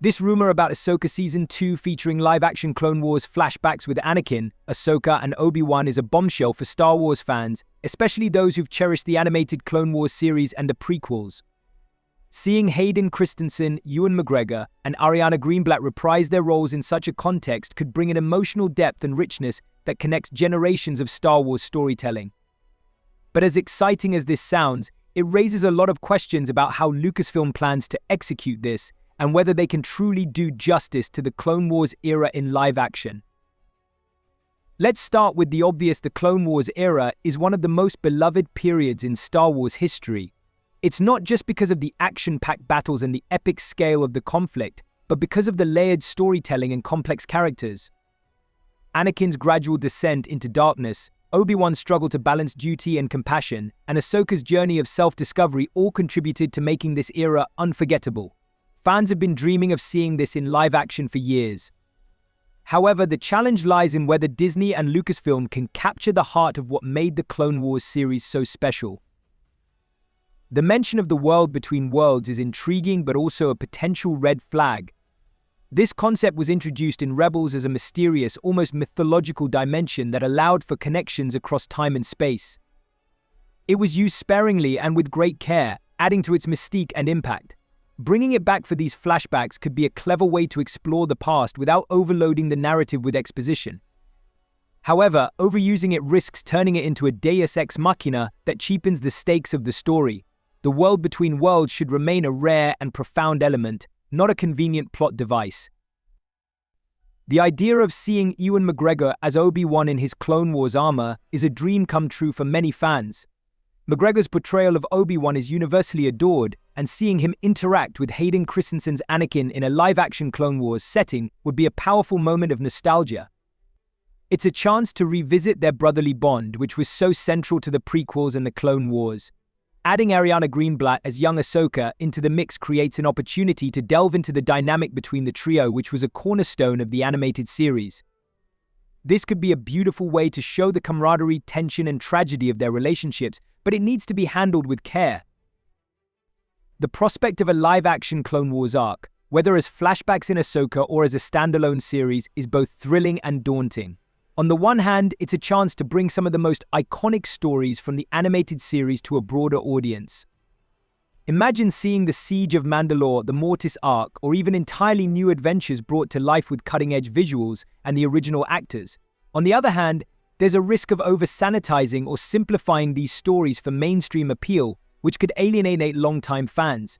This rumor about Ahsoka Season 2 featuring live-action Clone Wars flashbacks with Anakin, Ahsoka, and Obi-Wan is a bombshell for Star Wars fans, especially those who've cherished the animated Clone Wars series and the prequels. Seeing Hayden Christensen, Ewan McGregor, and Ariana Greenblatt reprise their roles in such a context could bring an emotional depth and richness that connects generations of Star Wars storytelling. But as exciting as this sounds, it raises a lot of questions about how Lucasfilm plans to execute this and whether they can truly do justice to the Clone Wars era in live action. Let's start with the obvious. The Clone Wars era is one of the most beloved periods in Star Wars history. It's not just because of the action-packed battles and the epic scale of the conflict, but because of the layered storytelling and complex characters. Anakin's gradual descent into darkness, Obi-Wan's struggle to balance duty and compassion, and Ahsoka's journey of self-discovery all contributed to making this era unforgettable. Fans have been dreaming of seeing this in live action for years. However, the challenge lies in whether Disney and Lucasfilm can capture the heart of what made the Clone Wars series so special. The mention of the world between worlds is intriguing but also a potential red flag. This concept was introduced in Rebels as a mysterious, almost mythological dimension that allowed for connections across time and space. It was used sparingly and with great care, adding to its mystique and impact. Bringing it back for these flashbacks could be a clever way to explore the past without overloading the narrative with exposition. However, overusing it risks turning it into a deus ex machina that cheapens the stakes of the story. The world between worlds should remain a rare and profound element, not a convenient plot device. The idea of seeing Ewan McGregor as Obi-Wan in his Clone Wars armor is a dream come true for many fans. McGregor's portrayal of Obi-Wan is universally adored, and seeing him interact with Hayden Christensen's Anakin in a live-action Clone Wars setting would be a powerful moment of nostalgia. It's a chance to revisit their brotherly bond, which was so central to the prequels and the Clone Wars. Adding Ariana Greenblatt as young Ahsoka into the mix creates an opportunity to delve into the dynamic between the trio, which was a cornerstone of the animated series. This could be a beautiful way to show the camaraderie, tension, and tragedy of their relationships, but it needs to be handled with care. The prospect of a live-action Clone Wars arc, whether as flashbacks in Ahsoka or as a standalone series, is both thrilling and daunting. On the one hand, it's a chance to bring some of the most iconic stories from the animated series to a broader audience. Imagine seeing the Siege of Mandalore, the Mortis arc, or even entirely new adventures brought to life with cutting-edge visuals and the original actors. On the other hand, there's a risk of over-sanitizing or simplifying these stories for mainstream appeal, which could alienate longtime fans.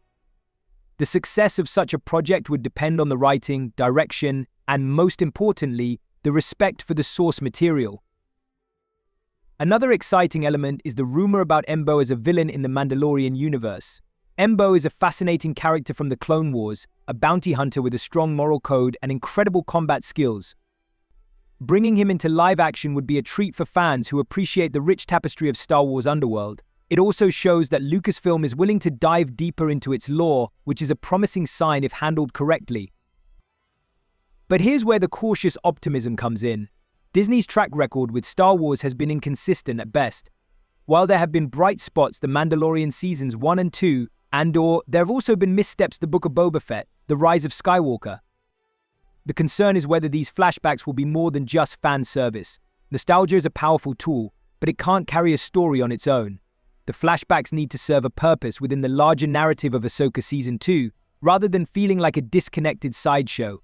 The success of such a project would depend on the writing, direction, and most importantly, the respect for the source material. Another exciting element is the rumor about Embo as a villain in the Mandalorian universe. Embo is a fascinating character from the Clone Wars, a bounty hunter with a strong moral code and incredible combat skills. Bringing him into live action would be a treat for fans who appreciate the rich tapestry of Star Wars underworld. It also shows that Lucasfilm is willing to dive deeper into its lore, which is a promising sign if handled correctly. But here's where the cautious optimism comes in. Disney's track record with Star Wars has been inconsistent at best. While there have been bright spots, The Mandalorian Seasons 1 and 2, Andor, there have also been missteps, The Book of Boba Fett, The Rise of Skywalker. The concern is whether these flashbacks will be more than just fan service. Nostalgia is a powerful tool, but it can't carry a story on its own. The flashbacks need to serve a purpose within the larger narrative of Ahsoka Season 2, rather than feeling like a disconnected sideshow.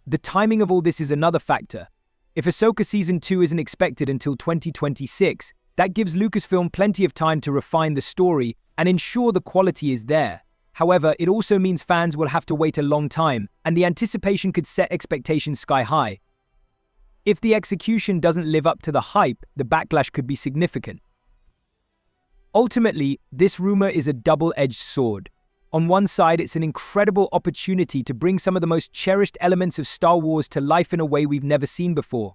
The timing of all this is another factor. If Ahsoka Season 2 isn't expected until 2026, that gives Lucasfilm plenty of time to refine the story and ensure the quality is there. However, it also means fans will have to wait a long time, and the anticipation could set expectations sky high. If the execution doesn't live up to the hype, the backlash could be significant. Ultimately, this rumor is a double-edged sword. On one side, it's an incredible opportunity to bring some of the most cherished elements of Star Wars to life in a way we've never seen before.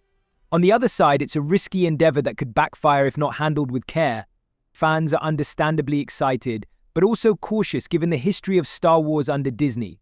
On the other side, it's a risky endeavor that could backfire if not handled with care. Fans are understandably excited, but also cautious given the history of Star Wars under Disney.